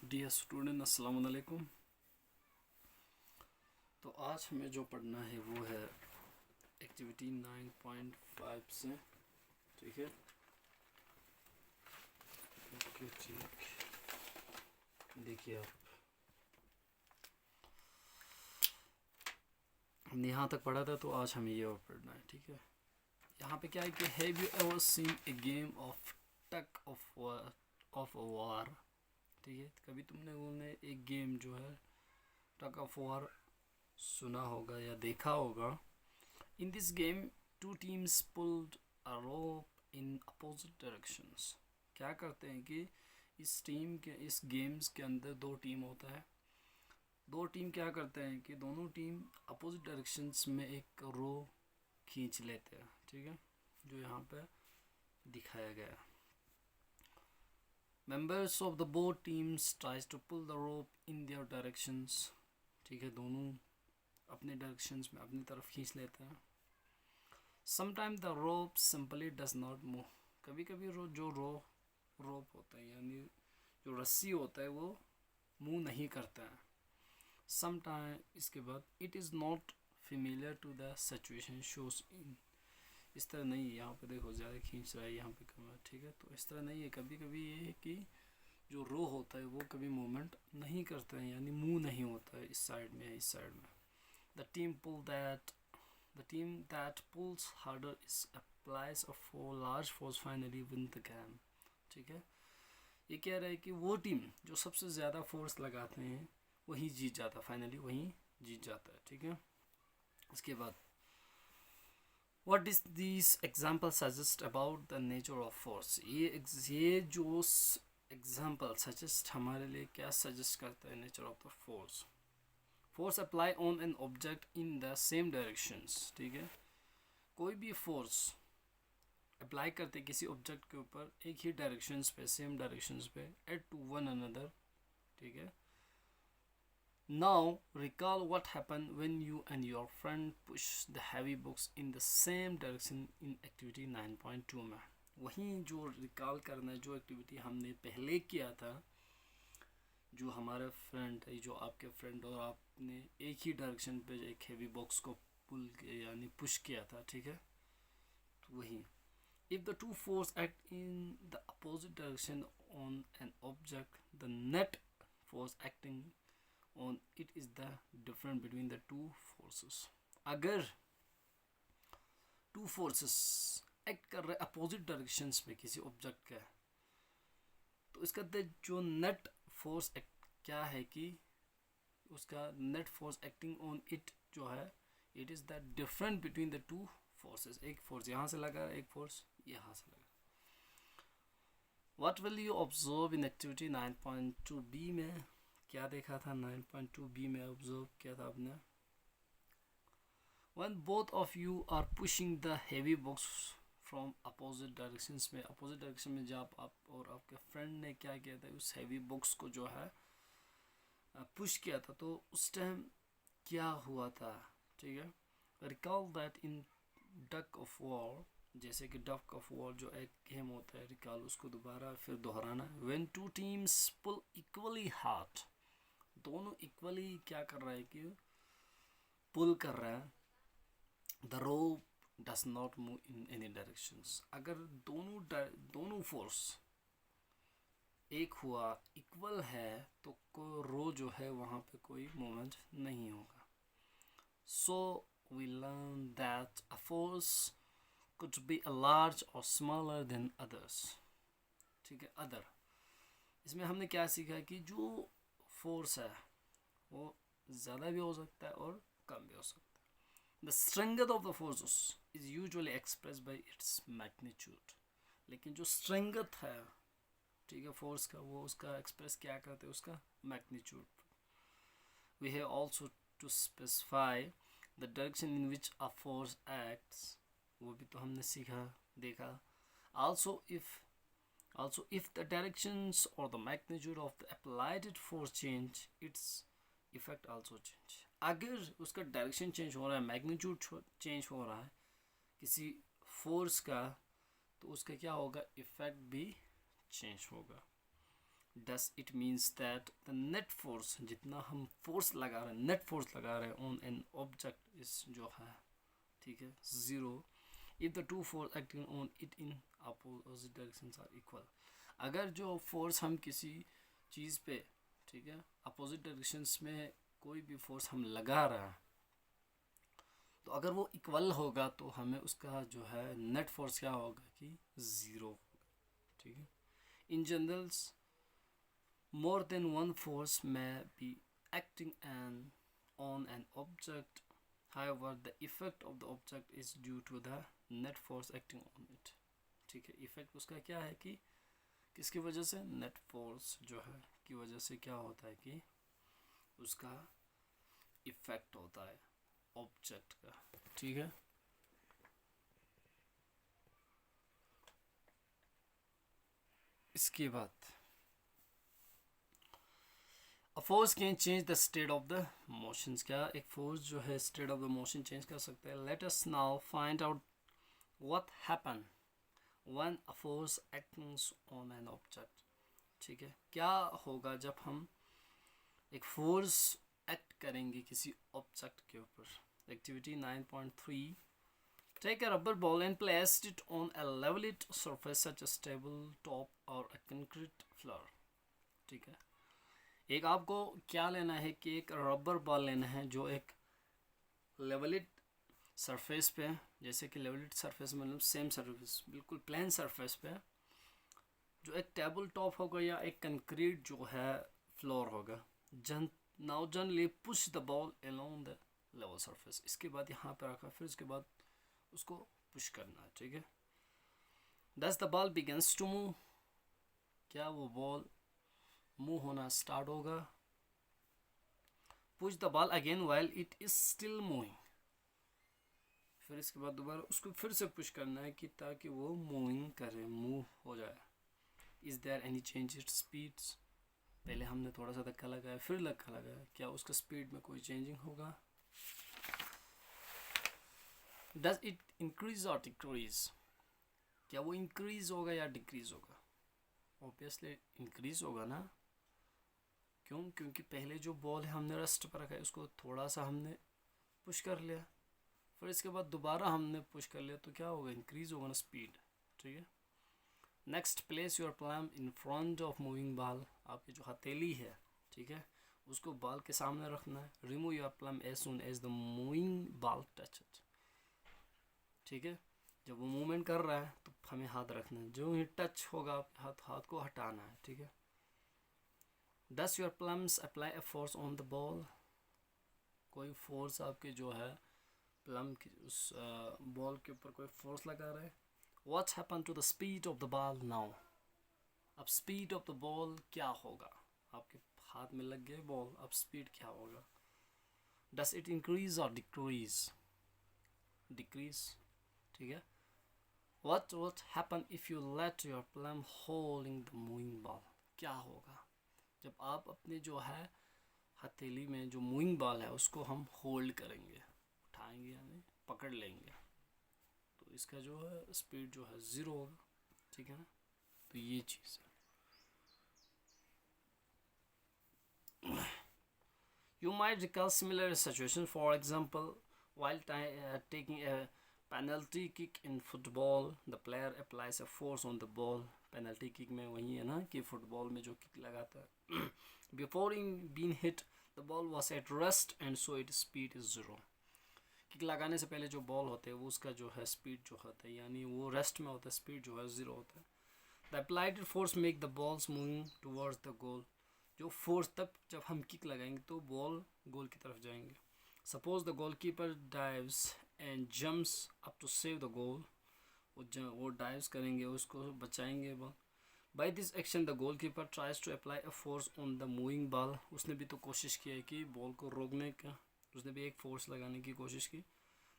Dear student अस्सलाम वालेकुम। तो आज हमें जो पढ़ना है वो है एक्टिविटी 9.5 से। ठीक है, ओके ठीक। देखिए आप, हमने यहाँ तक पढ़ा था तो आज हमें ये और पढ़ना है। ठीक है, यहाँ पे क्या है कि have you ever seen A game of tug of war. ठीक है, कभी तुमने बोलने एक गेम जो है टग ऑफ वार सुना होगा या देखा होगा। In this game, two teams pulled a rope in opposite directions. क्या करते हैं कि इस गेम्स के अंदर दो टीम होता है। दो टीम क्या करते हैं कि दोनों टीम अपोजिट डायरेक्शंस में एक रो खींच लेते हैं। ठीक है, जो यहाँ पे दिखाया गया है। Members of the both teams tries to pull the rope in their directions. ठीक है, दोनों अपने डायरेक्शंस में अपनी तरफ खींच लेते हैं। Sometimes the rope simply does not move. कभी कभी रोप होता है यानी जो रस्सी होता है वो मूव नहीं करता है। Sometimes इसके बाद it is not familiar to the situation shows in. इस तरह नहीं है, यहाँ पे देखो ज़्यादा खींच रहा है, यहाँ पे कम है। ठीक है, तो इस तरह नहीं है। कभी कभी ये है कि जो रो होता है वो कभी मूवमेंट नहीं करता है यानी मूव नहीं होता है इस साइड में या इस साइड में। The team that pulls harder is applies a large force finally win the game. ठीक है, ये कह रहा है कि वो टीम जो सबसे ज़्यादा फोर्स लगाते हैं वही जीत जाता है, फाइनली वही जीत जाता है। ठीक है, इसके बाद What is these examples suggest about the nature of force? ये जो एग्जाम्पल सजेस्ट हमारे लिए क्या सजेस्ट करता है nature of the force. Force apply on an object in the same directions. ठीक है, कोई भी फोर्स अप्लाई करते किसी ऑब्जेक्ट के ऊपर एक ही डायरेक्शंस पे, सेम डायरेक्शंस पे, एट टू वन अनदर। ठीक है, now recall what happen when you and your friend push the heavy books in the same direction in activity 9.2 में। वहीं जो रिकॉल करना है जो एक्टिविटी हमने पहले किया था, जो हमारा फ्रेंड है, जो आपके फ्रेंड और आपने एक ही डायरेक्शन पे एक हेवी बॉक्स को पुल यानी पुश किया था। ठीक है, तो वही if the two force act in the opposite direction on an object the net force acting on it is the difference between the two forces. अगर टू फोर्सेस एक्ट कर रहे अपोजिट डायरेक्शंस पे किसी ऑब्जेक्ट का, तो इसका जो net force क्या है कि उसका net force acting on it जो है, it is the difference between the two forces. एक फोर्स यहाँ से लगा, एक फोर्स यहाँ से लगा। What will you observe in activity 9.2 B में? क्या देखा था 9.2 बी में? ऑब्जर्व किया था आपने। When both of you are pushing the heavy box from opposite directions में, अपोजिट डायरेक्शन में जब आप और आपके फ्रेंड ने क्या किया था, उस हैवी बॉक्स को जो है पुश किया था, तो उस टाइम क्या हुआ था। ठीक है, recall that in duck of war, जैसे कि डक ऑफ वॉर जो एक गेम होता है, रिकॉल उसको दोबारा फिर दोहराना। When two teams pull equally hard, दोनों इक्वली क्या कर रहा है कि पुल कर रहा है। The rope does not move in any directions. अगर दोनों फोर्स एक हुआ, इक्वल है, तो रो जो है वहाँ पे कोई मूवमेंट नहीं होगा। So we learn that a force could be a large or smaller than others. ठीक है, अदर इसमें हमने क्या सीखा कि जो फोर्स है वो ज़्यादा भी हो सकता है और कम भी हो सकता है। The strength of the forces is usually expressed by its magnitude. लेकिन जो strength है, ठीक है, फोर्स का, वो उसका एक्सप्रेस क्या करते हैं, उसका magnitude. We have also to specify the direction in which a force acts. वो भी तो हमने सीखा, देखा। Also if the directions or the magnitude of the applied force change, its effect also change. अगर उसका डायरेक्शन चेंज हो रहा है, मैग्नीट्यूड चेंज हो रहा है किसी फोर्स का, तो उसका क्या होगा, इफेक्ट भी चेंज होगा। Does it means that the net force, जितना हम फोर्स लगा रहे हैं, नेट फोर्स लगा रहे हैं ऑन एन ऑब्जेक्ट इस जो है, ठीक है, zero if the two force acting on it in opposite directions are equal. अगर जो फोर्स हम किसी चीज़ पे, ठीक है, अपोजिट डायरेक्शंस में कोई भी फोर्स हम लगा रहे हैं, तो अगर वो इक्वल होगा तो हमें उसका जो है नेट फोर्स क्या होगा कि ज़ीरो होगा, ठीक है। इन generals more than one force may be acting on an object. However, the effect of the object is due to the net force acting on it. ठीक है, इफेक्ट उसका क्या है कि किसकी वजह से, नेट फोर्स जो है की वजह से क्या होता है कि उसका इफेक्ट होता है ऑब्जेक्ट का, ठीक है। इसके बाद A force can change the state of the motions। क्या एक फोर्स जो है state of the motion change कर सकता है। Let us now find out what happen when a force acts on an object। ठीक है, क्या होगा जब हम एक फोर्स एक्ट करेंगे किसी ऑब्जेक्ट के ऊपर। Activity 9.3 Take a rubber ball and place it on a level-it surface such as table top or a concrete floor। ठीक है, एक आपको क्या लेना है कि एक रबर बॉल लेना है जो एक लेवलिट सरफेस पे, जैसे कि लेवलिट सरफेस मतलब सेम सरफेस, बिल्कुल प्लेन सरफेस पे, जो एक टेबल टॉप होगा या एक कंक्रीट जो है फ्लोर होगा। Now generally push the ball along the level surface. इसके बाद यहाँ पे रखा, फिर उसके बाद उसको पुश करना है, ठीक है। Does the ball begins to move. क्या वो बॉल मूव होना स्टार्ट होगा। Push the ball again while it is still moving. फिर इसके बाद दोबारा उसको फिर से पुश करना है कि ताकि वो मूविंग करे, मूव हो जाए। Is there any change it speeds. पहले हमने थोड़ा सा धक्का लगाया, फिर धक्का लगाया, क्या उसका स्पीड में कोई चेंजिंग होगा। डज इट इंक्रीज और डिक्रीज। क्या वो इंक्रीज होगा या डिक्रीज होगा। ऑब्वियसली इंक्रीज होगा ना, क्यों, क्योंकि पहले जो बॉल है हमने रेस्ट पर रखा है, उसको थोड़ा सा हमने पुश कर लिया, फिर इसके बाद दोबारा हमने पुश कर लिया, तो क्या होगा, इंक्रीज होगा ना स्पीड, ठीक है। Next place your plum in front of moving ball. आपकी जो हथेली है, ठीक है, उसको बॉल के सामने रखना है। Remove your palm as soon as the moving ball touch it. ठीक है, जब वो मूवमेंट कर रहा है तो हमें हाथ रखना है, जो ही टच होगा हाथ को हटाना है, ठीक है। Does your palms apply a force on the ball. कोई फोर्स आपके जो है प्लम की उस बॉल के ऊपर कोई फोर्स लगा रहा है। What happen to the speed of the ball now. अब स्पीड ऑफ द बॉल क्या होगा, आपके हाथ में लग गया बॉल, अब स्पीड क्या होगा। डस इट इंक्रीज और डिक्रीज। डिक्रीज, ठीक है। What happen if you let your palm holding the moving ball। क्या होगा जब आप अपने जो है हथेली में जो मूविंग बॉल है उसको हम होल्ड करेंगे, उठाएंगे यानी पकड़ लेंगे, तो इसका जो है स्पीड जो है ज़ीरो होगा, ठीक है ना। तो ये चीज़ है। You might recall similar situation, for example, while taking a penalty kick in football, the player applies a force on the ball। penalty kick में वही है ना कि फुटबॉल में जो किक लगाता है। Before being hit, the ball was at rest and so its speed is zero। Kick लगाने से पहले जो बॉल होते हैं वो उसका जो है स्पीड जो होता है, यानी वो रेस्ट में होता है, स्पीड जो है ज़ीरो होता है। The applied force make the balls moving towards the goal। जो फोर्स तब जब हम किक लगाएंगे तो बॉल गोल की तरफ जाएंगे। Suppose the goal keeper dives and jumps up to save the goal. वो डाइव्स करेंगे, उसको बचाएंगे ball. By this action the goal keeper tries to apply a force on the moving ball. उसने भी तो कोशिश की है कि बॉल को रोकने का, उसने भी एक फोर्स लगाने की कोशिश की।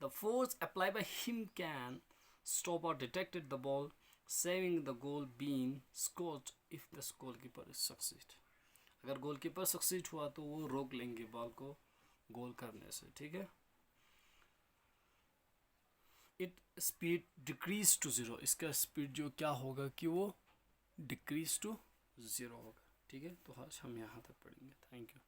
The force apply by him can stop or detected the ball, saving the goal being scored if the goalkeeper is succeed. अगर गोलकीपर सक्सीड हुआ तो वो रोक लेंगे बॉल को गोल करने से, ठीक है। It speed decrease to zero. इसका स्पीड जो क्या होगा कि वो डिक्रीज टू ज़ीरो होगा। ठीक है, तो आज हम यहाँ तक पढ़ेंगे। Thank you.